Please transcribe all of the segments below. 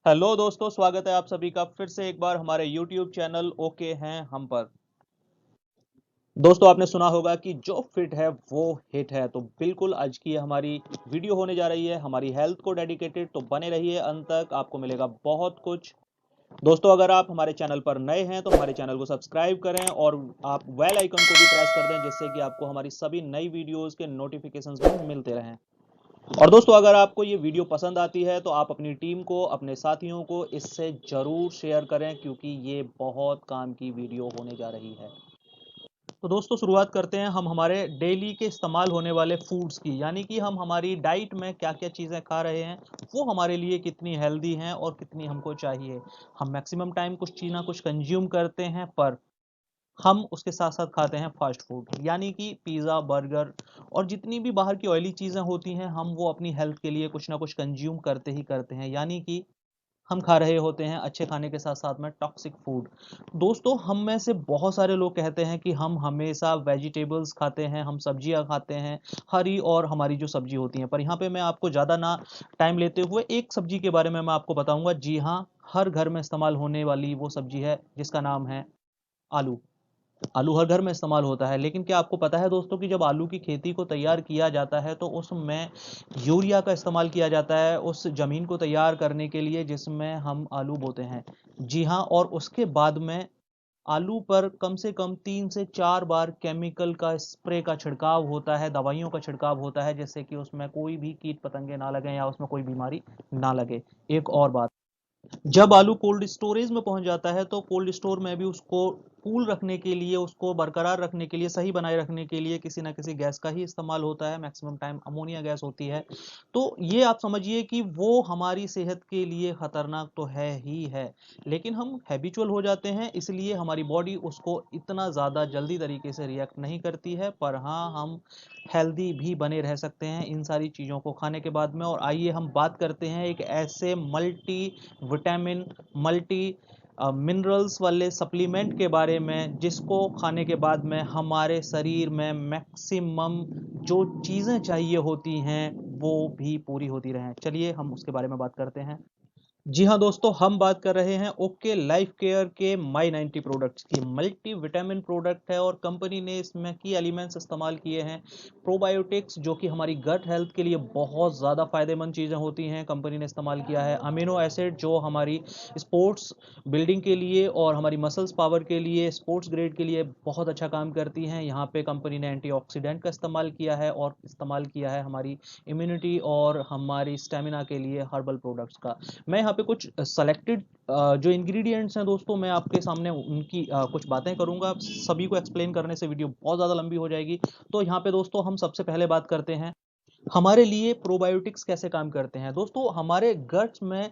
Hello दोस्तों, स्वागत है आप सभी का फिर से एक बार हमारे YouTube चैनल ओके हैं हम पर। दोस्तों, आपने सुना होगा कि जो फिट है वो हिट है। तो बिल्कुल आज की हमारी वीडियो होने जा रही है हमारी हेल्थ को डेडिकेटेड। तो बने रहिए अंत तक, आपको मिलेगा बहुत कुछ। दोस्तों, अगर आप हमारे चैनल पर नए हैं तो हमारे चैनल को सब्सक्राइब करें और आप बेल आइकन को भी प्रेस कर दें, जिससे कि आपको हमारी सभी नई वीडियोस के नोटिफिकेशंस भी मिलते रहें। और दोस्तों, अगर आपको ये वीडियो पसंद आती है तो आप अपनी टीम को, अपने साथियों को इससे जरूर शेयर करें, क्योंकि ये बहुत काम की वीडियो होने जा रही है। तो दोस्तों, शुरुआत करते हैं हम हमारे डेली के इस्तेमाल होने वाले फूड्स की, यानी कि हम हमारी डाइट में क्या क्या चीज़ें खा रहे हैं, वो हमारे लिए कितनी हेल्दी हैं और कितनी हमको चाहिए। हम मैक्सिमम टाइम कुछ चीज़ ना कुछ कंज्यूम करते हैं, पर हम उसके साथ साथ खाते हैं फास्ट फूड, यानी कि पिज़्ज़ा, बर्गर और जितनी भी बाहर की ऑयली चीज़ें होती हैं, हम वो अपनी हेल्थ के लिए कुछ ना कुछ कंज्यूम करते ही करते हैं, यानी कि हम खा रहे होते हैं अच्छे खाने के साथ साथ में टॉक्सिक फूड। दोस्तों, हम में से बहुत सारे लोग कहते हैं कि हम हमेशा वेजिटेबल्स खाते हैं, हम सब्जियां खाते हैं, हरी और हमारी जो सब्जी होती हैं। पर यहाँ पे मैं आपको ज़्यादा ना टाइम लेते हुए एक सब्जी के बारे में मैं आपको बताऊंगा। जी हाँ, हर घर में इस्तेमाल होने वाली वो सब्जी है जिसका नाम है आलू। आलू हर घर में इस्तेमाल होता है, लेकिन क्या आपको पता है दोस्तों कि जब आलू की खेती को तैयार किया जाता है तो उसमें यूरिया का इस्तेमाल किया जाता है उस जमीन को तैयार करने के लिए जिसमें हम आलू बोते हैं। जी हाँ, और उसके बाद में आलू पर कम से कम 3 से 4 बार केमिकल का स्प्रे का छिड़काव होता है, दवाइयों का छिड़काव होता है, जिससे कि उसमें कोई भी कीट पतंगे ना लगे या उसमें कोई बीमारी ना लगे। एक और बात, जब आलू कोल्ड स्टोरेज में पहुंच जाता है तो कोल्ड स्टोर में भी उसको कूल रखने के लिए, उसको बरकरार रखने के लिए, सही बनाए रखने के लिए किसी ना किसी गैस का ही इस्तेमाल होता है। मैक्सिमम टाइम अमोनिया गैस होती है। तो ये आप समझिए कि वो हमारी सेहत के लिए खतरनाक तो है ही है, लेकिन हम हैबिचुअल हो जाते हैं, इसलिए हमारी बॉडी उसको इतना ज़्यादा जल्दी तरीके से रिएक्ट नहीं करती है। पर हाँ, हम हेल्दी भी बने रह सकते हैं इन सारी चीज़ों को खाने के बाद में। और आइए हम बात करते हैं एक ऐसे मल्टी विटामिन, मल्टी मिनरल्स वाले सप्लीमेंट के बारे में, जिसको खाने के बाद में हमारे शरीर में मैक्सिमम जो चीज़ें चाहिए होती हैं वो भी पूरी होती रहें। चलिए हम उसके बारे में बात करते हैं। जी हाँ दोस्तों, हम बात कर रहे हैं ओके लाइफ केयर के माई 90 प्रोडक्ट्स की। मल्टी विटामिन प्रोडक्ट है और कंपनी ने इसमें की एलिमेंट्स इस्तेमाल किए हैं प्रोबायोटिक्स, जो कि हमारी गट हेल्थ के लिए बहुत ज़्यादा फायदेमंद चीज़ें होती हैं। कंपनी ने इस्तेमाल किया है अमीनो एसिड, जो हमारी स्पोर्ट्स बिल्डिंग के लिए और हमारी मसल्स पावर के लिए, स्पोर्ट्स ग्रेड के लिए बहुत अच्छा काम करती हैं। यहाँ पे कंपनी ने एंटीऑक्सीडेंट का इस्तेमाल किया है और इस्तेमाल किया है हमारी इम्यूनिटी और हमारी स्टेमिना के लिए हर्बल प्रोडक्ट्स का। मैं यहाँ पे कुछ सेलेक्टेड जो इंग्रेडिएंट्स हैं दोस्तों, मैं आपके सामने उनकी कुछ बातें करूंगा। सभी को एक्सप्लेन करने से वीडियो बहुत ज़्यादा लंबी हो जाएगी। तो यहाँ पे दोस्तों हम सबसे पहले बात करते हैं हमारे लिए प्रोबायोटिक्स कैसे काम करते हैं। दोस्तों, हमारे गट्स में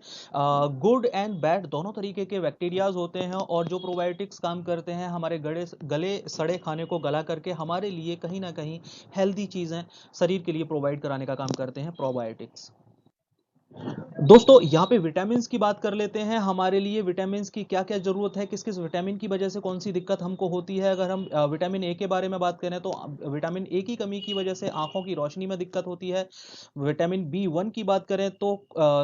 गुड एंड बैड दोनों तरीके के बैक्टीरियाज होते हैं, और जो प्रोबायोटिक्स काम करते हैं हमारे गले गले सड़े खाने को गला करके हमारे लिए कहीं ना कहीं हेल्दी चीज़ें शरीर के लिए प्रोवाइड कराने का काम करते हैं प्रोबायोटिक्स। दोस्तों, यहाँ पे विटामिन की बात कर लेते हैं। हमारे लिए विटामिन की क्या क्या जरूरत है, किस किस विटामिन की वजह से कौन सी दिक्कत हमको होती है। अगर हम विटामिन ए के बारे में बात करें तो विटामिन ए की कमी की वजह से आंखों की रोशनी में दिक्कत होती है। विटामिन बी 1 की बात करें तो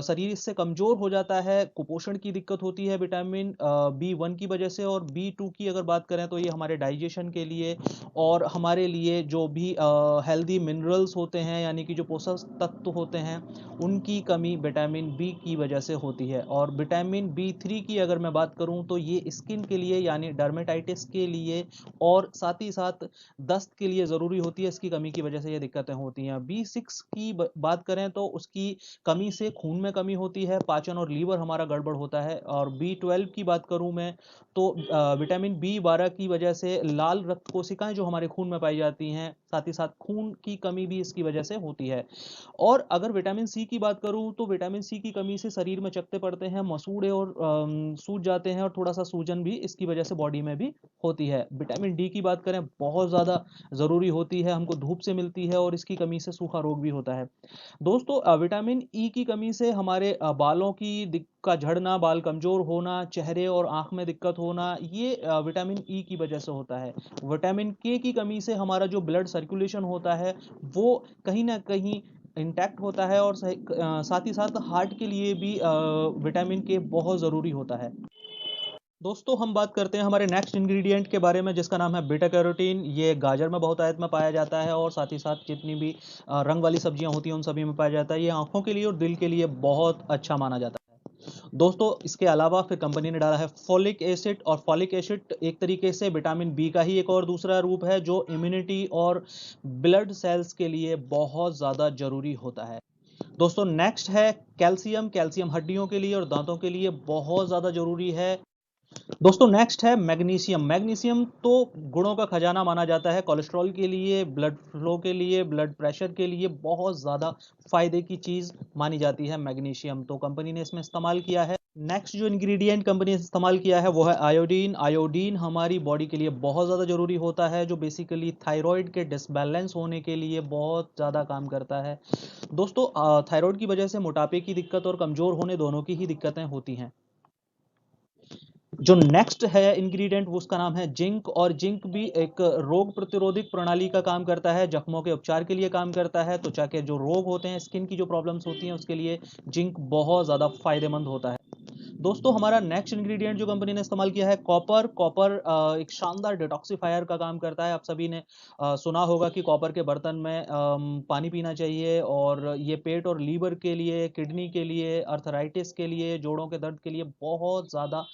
शरीर इससे कमजोर हो जाता है, कुपोषण की दिक्कत होती है विटामिन बी 1 की वजह से। और बी 2 की अगर बात करें तो ये हमारे डाइजेशन के लिए और हमारे लिए जो भी हेल्दी मिनरल्स होते हैं, यानी कि जो पोषक तत्व होते हैं, उनकी कमी विटामिन बी की वजह से होती है। और विटामिन बी 3 की अगर मैं बात करूं तो ये स्किन के लिए, यानी डर्मेटाइटिस के लिए और साथ ही साथ दस्त के लिए ज़रूरी होती है। इसकी कमी की वजह से ये दिक्कतें होती हैं। बी 6 की बात करें तो उसकी कमी से खून में कमी होती है, पाचन और लीवर हमारा गड़बड़ होता है। और बी 12 की बात करूं मैं तो विटामिन बी 12 की वजह से लाल रक्त कोशिकाएं जो हमारे खून में पाई जाती हैं, साथ ही साथ खून की कमी भी इसकी वजह से होती है। और अगर विटामिन सी की बात करूं तो विटामिन सी की कमी से शरीर में चकत्ते पड़ते हैं, मसूड़े और सूज जाते हैं, और थोड़ा सा सूजन भी इसकी वजह से बॉडी में भी होती है। विटामिन डी की बात करें, बहुत ज़्यादा ज़रूरी होती है, हमको धूप से मिलती है, और इसकी कमी से सूखा रोग भी होता है। दोस्तों, विटामिन ई की कमी से हमारे बालों की का झड़ना, बाल कमजोर होना, चेहरे और आंख में दिक्कत होना, ये विटामिन ई की वजह से होता है। विटामिन के की कमी से हमारा जो ब्लड सर्कुलेशन होता है वो कहीं ना कहीं इंटैक्ट होता है और साथ ही साथ हार्ट के लिए भी विटामिन के बहुत ज़रूरी होता है। दोस्तों हम बात करते हैं हमारे नेक्स्ट इंग्रेडिएंट के बारे में, जिसका नाम है बीटा कैरोटीन। ये गाजर में बहुत आयत में पाया जाता है और साथ ही साथ जितनी भी रंग वाली सब्जियां होती हैं उन सभी में पाया जाता है। ये आंखों के लिए और दिल के लिए बहुत अच्छा माना जाता है। दोस्तों इसके अलावा फिर कंपनी ने डाला है फॉलिक एसिड, और फॉलिक एसिड एक तरीके से विटामिन बी का ही एक और दूसरा रूप है जो इम्यूनिटी और ब्लड सेल्स के लिए बहुत ज़्यादा जरूरी होता है। दोस्तों नेक्स्ट है कैल्शियम। कैल्शियम हड्डियों के लिए और दांतों के लिए बहुत ज़्यादा जरूरी है। दोस्तों नेक्स्ट है मैग्नीशियम। मैग्नीशियम तो गुणों का खजाना माना जाता है। कोलेस्ट्रॉल के लिए, ब्लड फ्लो के लिए, ब्लड प्रेशर के लिए बहुत ज़्यादा फायदे की चीज़ मानी जाती है मैग्नीशियम, तो कंपनी ने इसमें इस्तेमाल किया है। नेक्स्ट जो इंग्रेडिएंट कंपनी ने इस्तेमाल किया है वो है आयोडीन। आयोडीन हमारी बॉडी के लिए बहुत ज़्यादा ज़रूरी होता है, जो बेसिकली थायराइड के डिसबैलेंस होने के लिए बहुत ज़्यादा काम करता है। दोस्तों थायराइड की वजह से मोटापे की दिक्कत और कमज़ोर होने दोनों की ही दिक्कतें होती हैं। जो नेक्स्ट है इंग्रेडिएंट वो उसका नाम है जिंक, और जिंक भी एक रोग प्रतिरोधक प्रणाली का काम करता है, जख्मों के उपचार के लिए काम करता है। त्वचा के जो रोग होते हैं, स्किन की जो प्रॉब्लम्स होती हैं, उसके लिए जिंक बहुत ज़्यादा फायदेमंद होता है। दोस्तों हमारा नेक्स्ट इंग्रेडिएंट जो कंपनी ने इस्तेमाल किया है कॉपर। कॉपर एक शानदार डिटॉक्सिफायर का काम करता है। आप सभी ने सुना होगा कि कॉपर के बर्तन में पानी पीना चाहिए, और ये पेट और लीवर के लिए, किडनी के लिए, अर्थराइटिस के लिए, जोड़ों के दर्द के लिए बहुत ज़्यादा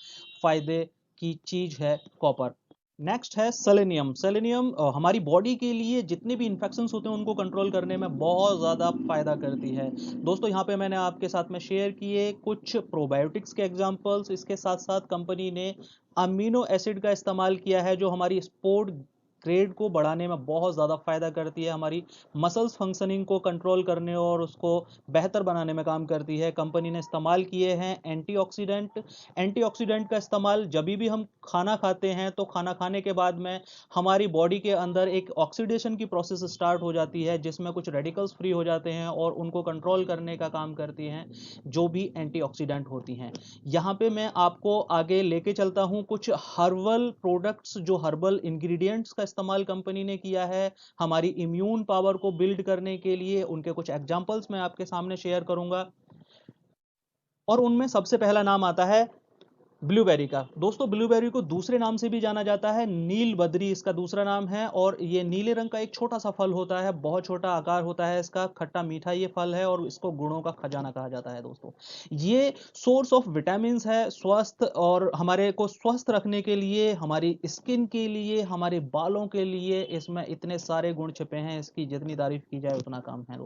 फायदे की चीज है कॉपर। नेक्स्ट है सेलेनियम। सेलेनियम हमारी बॉडी के लिए जितने भी इन्फेक्शंस होते हैं उनको कंट्रोल करने में बहुत ज़्यादा फायदा करती है। दोस्तों यहाँ पे मैंने आपके साथ में शेयर किए कुछ प्रोबायोटिक्स के एग्जांपल्स। इसके साथ साथ कंपनी ने अमीनो एसिड का इस्तेमाल किया है, जो हमारी स्पोर्ट ग्रेड को बढ़ाने में बहुत ज़्यादा फायदा करती है, हमारी मसल्स फंक्शनिंग को कंट्रोल करने और उसको बेहतर बनाने में काम करती है। कंपनी ने इस्तेमाल किए हैं एंटीऑक्सीडेंट। एंटीऑक्सीडेंट का इस्तेमाल जब भी हम खाना खाते हैं तो खाना खाने के बाद में हमारी बॉडी के अंदर एक ऑक्सीडेशन की प्रोसेस स्टार्ट हो जाती है, जिसमें कुछ रेडिकल्स फ्री हो जाते हैं और उनको कंट्रोल करने का काम करती हैं जो भी एंटीऑक्सीडेंट होती हैं। यहाँ पे मैं आपको आगे लेके चलता हूँ कुछ हर्बल प्रोडक्ट्स, जो हर्बल इंग्रेडिएंट्स का इस्तेमाल कंपनी ने किया है हमारी इम्यून पावर को बिल्ड करने के लिए। उनके कुछ एग्जांपल्स मैं आपके सामने शेयर करूंगा, और उनमें सबसे पहला नाम आता है ब्लूबेरी का। दोस्तों ब्लूबेरी को दूसरे नाम से भी जाना जाता है, नील बद्री इसका दूसरा नाम है, और ये नीले रंग का एक छोटा सा फल होता है, बहुत छोटा आकार होता है इसका, खट्टा मीठा ये फल है, और इसको गुणों का खजाना कहा जाता है। दोस्तों ये सोर्स ऑफ विटामिन है, स्वस्थ और हमारे को स्वस्थ रखने के लिए, हमारी स्किन के लिए, हमारे बालों के लिए इसमें इतने सारे गुण छिपे हैं, इसकी जितनी तारीफ की जाए उतना कम है।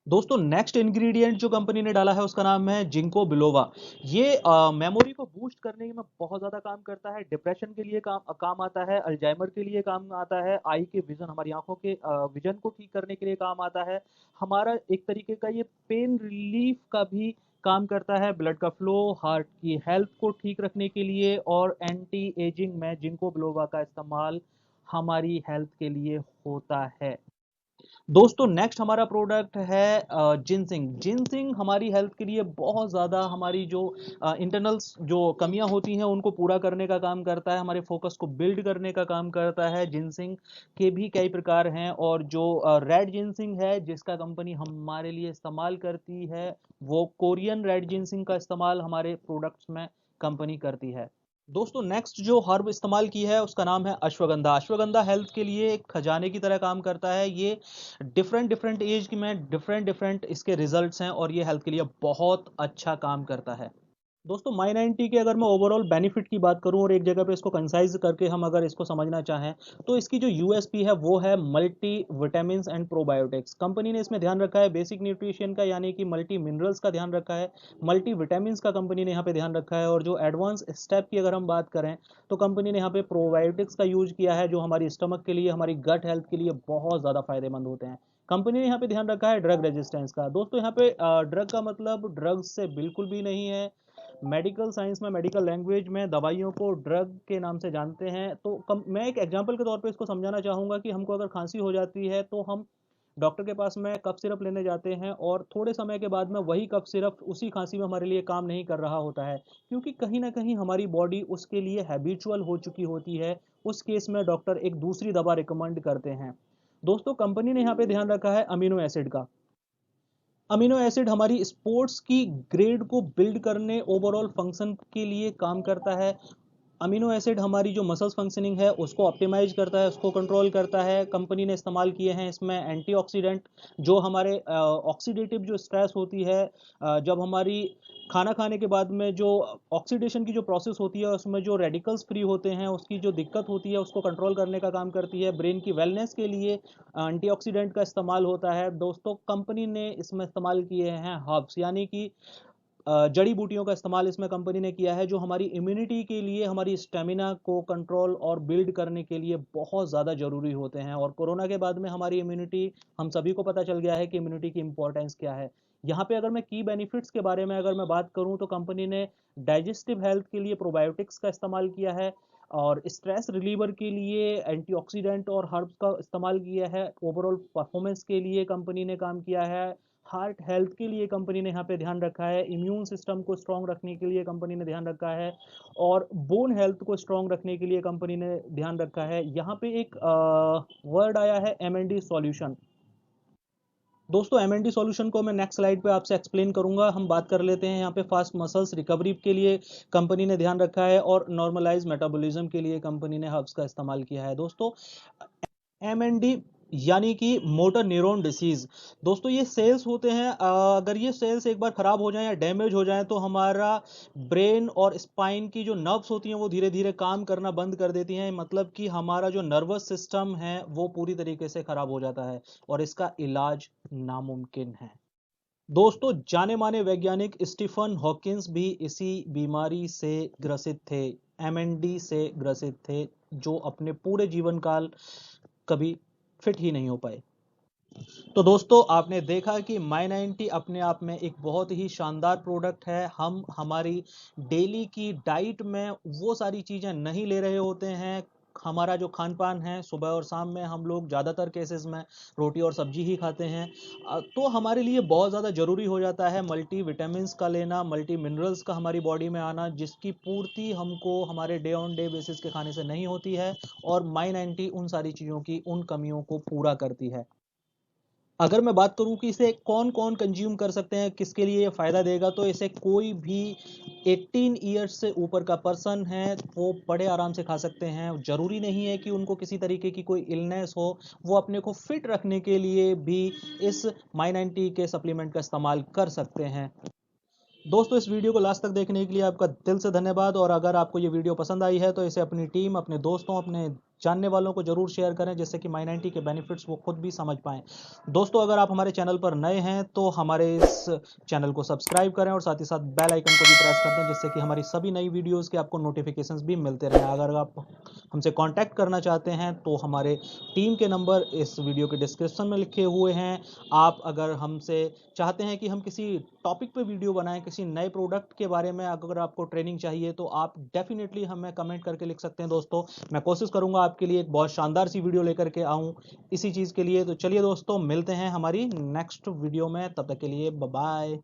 दोस्तों नेक्स्ट इंग्रेडिएंट जो कंपनी ने डाला है उसका नाम है जिंको बिलोवा। ये मेमोरी को बूस्ट करने में बहुत ज्यादा काम करता है, डिप्रेशन के लिए काम आता है, अल्जाइमर के लिए काम आता है, आई के विजन, हमारी आंखों के विजन को ठीक करने के लिए काम आता है, हमारा एक तरीके का ये पेन रिलीफ का भी काम करता है, ब्लड का फ्लो, हार्ट की हेल्थ को ठीक रखने के लिए, और एंटी एजिंग में जिंको बिलोवा का इस्तेमाल हमारी हेल्थ के लिए होता है। दोस्तों नेक्स्ट हमारा प्रोडक्ट है जिनसिंग। जिनसिंग हमारी हेल्थ के लिए बहुत ज़्यादा, हमारी जो इंटरनल्स जो कमियां होती हैं उनको पूरा करने का काम करता है, हमारे फोकस को बिल्ड करने का काम करता है। जिनसिंग के भी कई प्रकार हैं, और जो रेड जिनसिंग है जिसका कंपनी हमारे लिए इस्तेमाल करती है, वो कोरियन रेड जिनसिंग का इस्तेमाल हमारे प्रोडक्ट्स में कंपनी करती है। दोस्तों नेक्स्ट जो हर्ब इस्तेमाल की है उसका नाम है अश्वगंधा। अश्वगंधा हेल्थ के लिए एक खजाने की तरह काम करता है। ये डिफरेंट डिफरेंट एज में डिफरेंट डिफरेंट इसके रिजल्ट्स हैं, और ये हेल्थ के लिए बहुत अच्छा काम करता है। दोस्तों माई 90 के अगर मैं ओवरऑल बेनिफिट की बात करूं और एक जगह पे इसको कंसाइज करके हम अगर इसको समझना चाहें, तो इसकी जो यूएसपी है वो है multi vitamin and probiotics. Company ने इसमें ध्यान रखा है बेसिक न्यूट्रिशन का, यानी कि मल्टी मिनरल्स का ध्यान रखा है, मल्टी विटामिन का कंपनी ने यहाँ पे ध्यान रखा है, और जो एडवांस स्टेप की अगर हम बात करें तो कंपनी ने यहाँ पे प्रोबायोटिक्स का यूज किया है, जो हमारी स्टमक के लिए, हमारी गट हेल्थ के लिए बहुत ज़्यादा फायदेमंद होते हैं। कंपनी ने यहाँ पे ध्यान रखा है ड्रग रेजिस्टेंस का। दोस्तों यहाँ पे ड्रग का मतलब ड्रग्स से बिल्कुल भी नहीं है। मेडिकल साइंस में, मेडिकल लैंग्वेज में दवाइयों को ड्रग के नाम से जानते हैं। तो मैं एक एग्जांपल के तौर पे इसको समझाना चाहूँगा कि हमको अगर खांसी हो जाती है तो हम डॉक्टर के पास में कफ सिरप लेने जाते हैं, और थोड़े समय के बाद में वही कफ सिरप उसी खांसी में हमारे लिए काम नहीं कर रहा होता है, क्योंकि कहीं ना कहीं हमारी बॉडी उसके लिए हैबिचुअल हो चुकी होती है। उस केस में डॉक्टर एक दूसरी दवा रिकमेंड करते हैं। दोस्तों कंपनी ने यहाँ पे ध्यान रखा है अमीनो एसिड का। अमीनो एसिड हमारी स्पोर्ट्स की ग्रेड को बिल्ड करने, ओवरऑल फंक्शन के लिए काम करता है। अमीनो एसिड हमारी जो मसल्स फंक्शनिंग है उसको ऑप्टिमाइज करता है, उसको कंट्रोल करता है। कंपनी ने इस्तेमाल किए हैं इसमें एंटीऑक्सीडेंट, जो हमारे ऑक्सीडेटिव जो स्ट्रेस होती है, जब हमारी खाना खाने के बाद में जो ऑक्सीडेशन की जो प्रोसेस होती है उसमें जो रेडिकल्स फ्री होते हैं उसकी जो दिक्कत होती है उसको कंट्रोल करने का काम करती है। ब्रेन की वेलनेस के लिए एंटीऑक्सीडेंट का इस्तेमाल होता है। दोस्तों कंपनी ने इसमें इस्तेमाल किए हैं हर्ब्स, यानी कि जड़ी बूटियों का इस्तेमाल इसमें कंपनी ने किया है, जो हमारी इम्यूनिटी के लिए, हमारी स्टेमिना को कंट्रोल और बिल्ड करने के लिए बहुत ज़्यादा ज़रूरी होते हैं। और कोरोना के बाद में हमारी इम्यूनिटी, हम सभी को पता चल गया है कि इम्यूनिटी की इंपॉर्टेंस क्या है। यहाँ पे अगर मैं की बेनिफिट्स के बारे में अगर मैं बात करूँ तो कंपनी ने डाइजेस्टिव हेल्थ के लिए प्रोबायोटिक्स का इस्तेमाल किया है, और स्ट्रेस रिलीवर के लिए एंटीऑक्सीडेंट और हर्ब्स का इस्तेमाल किया है। ओवरऑल परफॉर्मेंस के लिए कंपनी ने काम किया है। हार्ट हेल्थ के लिए कंपनी ने यहाँ पे ध्यान रखा है। इम्यून सिस्टम को स्ट्रांग रखने के लिए कंपनी ने ध्यान रखा है, और बोन हेल्थ को स्ट्रांग रखने के लिए कंपनी ने ध्यान रखा है। यहाँ पे एक वर्ड आया है एमएनडी सॉल्यूशन। दोस्तों एमएनडी सॉल्यूशन को मैं नेक्स्ट स्लाइड पे आपसे एक्सप्लेन करूंगा। हम बात कर लेते हैं यहाँ पे फास्ट मसल्स रिकवरी के लिए कंपनी ने ध्यान रखा है, और नॉर्मलाइज मेटाबॉलिज्म के लिए कंपनी ने हर्ब्स का इस्तेमाल किया है। दोस्तों एमएनडी यानी कि मोटर न्यूरॉन डिसीज। दोस्तों ये सेल्स होते हैं, अगर ये सेल्स एक बार खराब हो जाएं या डैमेज हो जाएं तो हमारा ब्रेन और स्पाइन की जो नर्व्स होती हैं वो धीरे धीरे काम करना बंद कर देती हैं। मतलब कि हमारा जो नर्वस सिस्टम है वो पूरी तरीके से खराब हो जाता है, और इसका इलाज नामुमकिन है। दोस्तों जाने माने वैज्ञानिक स्टीफन हॉकिंस भी इसी बीमारी से ग्रसित थे, एमएनडी से ग्रसित थे, जो अपने पूरे जीवन काल कभी फिट ही नहीं हो पाए। तो दोस्तों आपने देखा कि माई 90 अपने आप में एक बहुत ही शानदार प्रोडक्ट है। हम हमारी डेली की डाइट में वो सारी चीज़ें नहीं ले रहे होते हैं। हमारा जो खान पान है, सुबह और शाम में हम लोग ज़्यादातर केसेस में रोटी और सब्जी ही खाते हैं। तो हमारे लिए बहुत ज़्यादा ज़रूरी हो जाता है मल्टी विटामिन्स का लेना, मल्टी मिनरल्स का हमारी बॉडी में आना, जिसकी पूर्ति हमको हमारे डे ऑन डे बेसिस के खाने से नहीं होती है। और माई 90 उन सारी चीज़ों की, उन कमियों को पूरा करती है। अगर मैं बात करूं कि इसे कौन कौन कंज्यूम कर सकते हैं, किसके लिए ये फायदा देगा, तो इसे कोई भी 18 ईयर्स से ऊपर का पर्सन है वो बड़े आराम से खा सकते हैं। जरूरी नहीं है कि उनको किसी तरीके की कोई इलनेस हो, वो अपने को फिट रखने के लिए भी इस माई 90 के सप्लीमेंट का इस्तेमाल कर सकते हैं। दोस्तों इस वीडियो को लास्ट तक देखने के लिए आपका दिल से धन्यवाद। और अगर आपको ये वीडियो पसंद आई है तो इसे अपनी टीम, अपने दोस्तों, अपने जानने वालों को जरूर शेयर करें, जिससे कि माई 90 के बेनिफिट्स वो खुद भी समझ पाएं। दोस्तों अगर आप हमारे चैनल पर नए हैं तो हमारे इस चैनल को सब्सक्राइब करें, और साथ ही साथ बेल आइकन को भी प्रेस कर दें, जिससे कि हमारी सभी नई वीडियोस के आपको नोटिफिकेशंस भी मिलते रहें। अगर आप हमसे कांटेक्ट करना चाहते हैं तो हमारे टीम के नंबर इस वीडियो के डिस्क्रिप्शन में लिखे हुए हैं। आप अगर हमसे चाहते हैं कि हम किसी टॉपिक पे वीडियो बनाएं, किसी नए प्रोडक्ट के बारे में अगर आपको ट्रेनिंग चाहिए, तो आप डेफिनेटली हमें कमेंट करके लिख सकते हैं। दोस्तों मैं कोशिश करूंगा आपके लिए एक बहुत शानदार सी वीडियो लेकर के आऊं इसी चीज़ के लिए। तो चलिए दोस्तों मिलते हैं हमारी नेक्स्ट वीडियो में, तब तक के लिए बाय बाय।